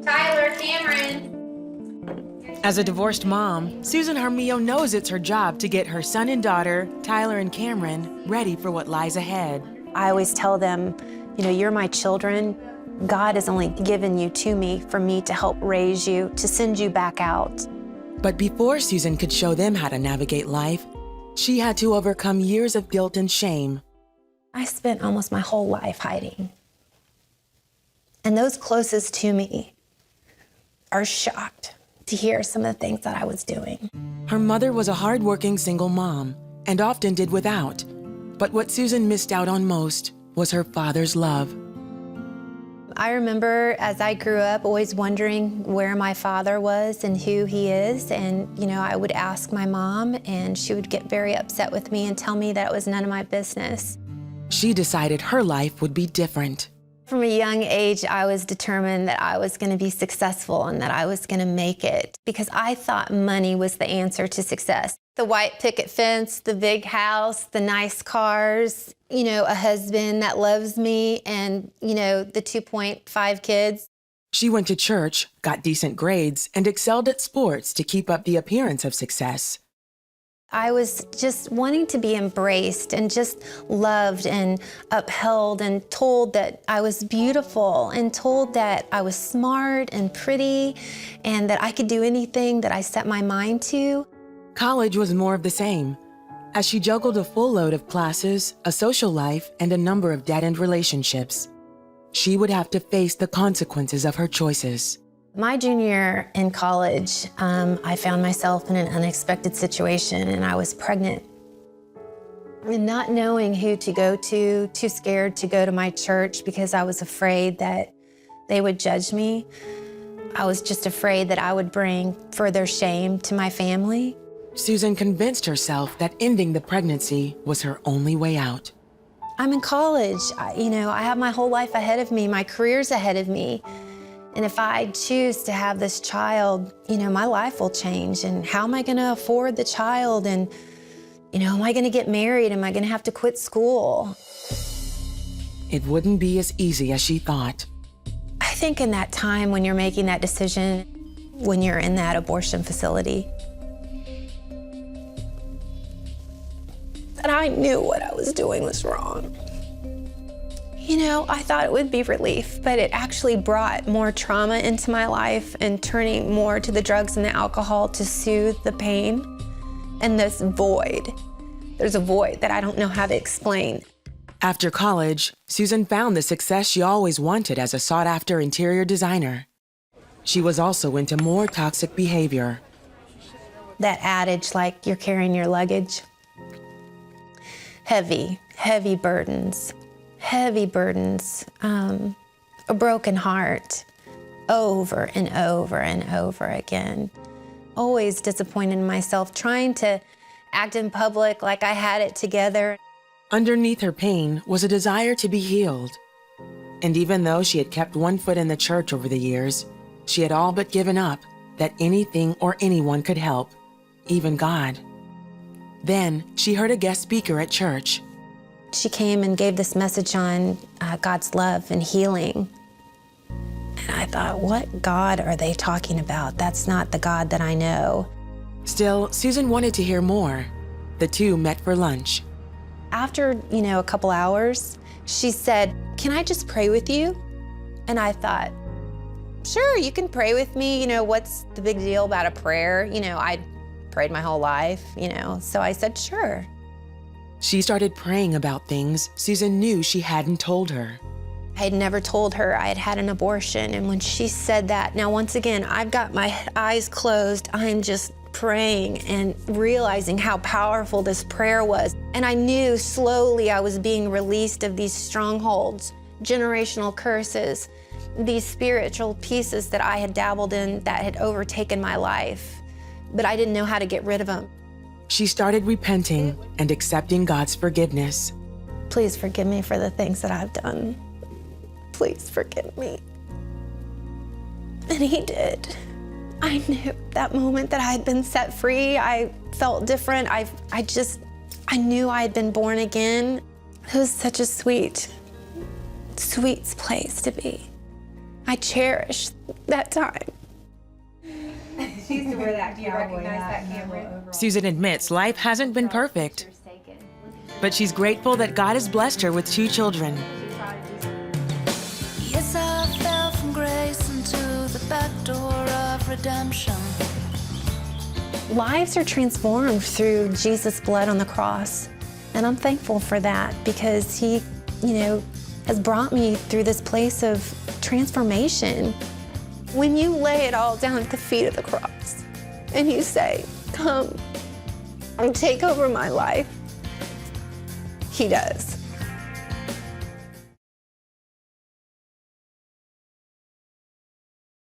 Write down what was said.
Tyler, Cameron. As a divorced mom, Susan Jaramillo knows it's her job to get her son and daughter, Tyler and Cameron, ready for what lies ahead. I always tell them, you're my children. God has only given you to me for me to help raise you, to send you back out. But before Susan could show them how to navigate life, she had to overcome years of guilt and shame. I spent almost my whole life hiding. And those closest to me are shocked to hear some of the things that I was doing. Her mother was a hardworking single mom and often did without. But what Susan missed out on most was her father's love. I remember as I grew up always wondering where my father was and who he is. And, I would ask my mom and she would get very upset with me and tell me that it was none of my business. She decided her life would be different. From a young age, I was determined that I was going to be successful and that I was going to make it because I thought money was the answer to success. The white picket fence, the big house, the nice cars, a husband that loves me, and, the 2.5 kids. She went to church, got decent grades, and excelled at sports to keep up the appearance of success. I was just wanting to be embraced and just loved and upheld and told that I was beautiful and told that I was smart and pretty and that I could do anything that I set my mind to. College was more of the same, as she juggled a full load of classes, a social life, and a number of dead-end relationships. She would have to face the consequences of her choices. My junior year in college, I found myself in an unexpected situation and I was pregnant. And not knowing who to go to, too scared to go to my church because I was afraid that they would judge me. I was just afraid that I would bring further shame to my family. Susan convinced herself that ending the pregnancy was her only way out. I'm in college. I have my whole life ahead of me. My career's ahead of me. And if I choose to have this child, my life will change. And how am I going to afford the child? And, am I going to get married? Am I going to have to quit school? It wouldn't be as easy as she thought. I think in that time when you're making that decision, when you're in that abortion facility, that I knew what I was doing was wrong. I thought it would be relief, but it actually brought more trauma into my life and turning more to the drugs and the alcohol to soothe the pain and this void. There's a void that I don't know how to explain. After college, Susan found the success she always wanted as a sought-after interior designer. She was also into more toxic behavior. That adage, like you're carrying your luggage. Heavy burdens. Heavy burdens, a broken heart, over and over and over again. Always disappointed in myself, trying to act in public like I had it together. Underneath her pain was a desire to be healed. And even though she had kept one foot in the church over the years, she had all but given up that anything or anyone could help, even God. Then she heard a guest speaker at church. She came and gave this message on God's love and healing. And I thought, what God are they talking about? That's not the God that I know. Still, Susan wanted to hear more. The two met for lunch. After, a couple hours, she said, "Can I just pray with you?" And I thought, sure, you can pray with me. What's the big deal about a prayer? I prayed my whole life, so I said, sure. She started praying about things Susan knew she hadn't told her. I had never told her I had had an abortion, and when she said that, now once again, I've got my eyes closed, I'm just praying and realizing how powerful this prayer was. And I knew slowly I was being released of these strongholds, generational curses, these spiritual pieces that I had dabbled in that had overtaken my life, but I didn't know how to get rid of them. She started repenting and accepting God's forgiveness. Please forgive me for the things that I've done. Please forgive me. And he did. I knew that moment that I had been set free. I felt different. I knew I had been born again. It was such a sweet place to be. I cherish that time. She used to wear that. Do you recognize that, Cameron? Susan admits life hasn't been perfect, but she's grateful that God has blessed her with 2 children. Yes, I fell from grace into the back door of redemption. Lives are transformed through Jesus' blood on the cross. And I'm thankful for that because he, has brought me through this place of transformation. When you lay it all down at the feet of the cross and you say, come and take over my life, he does.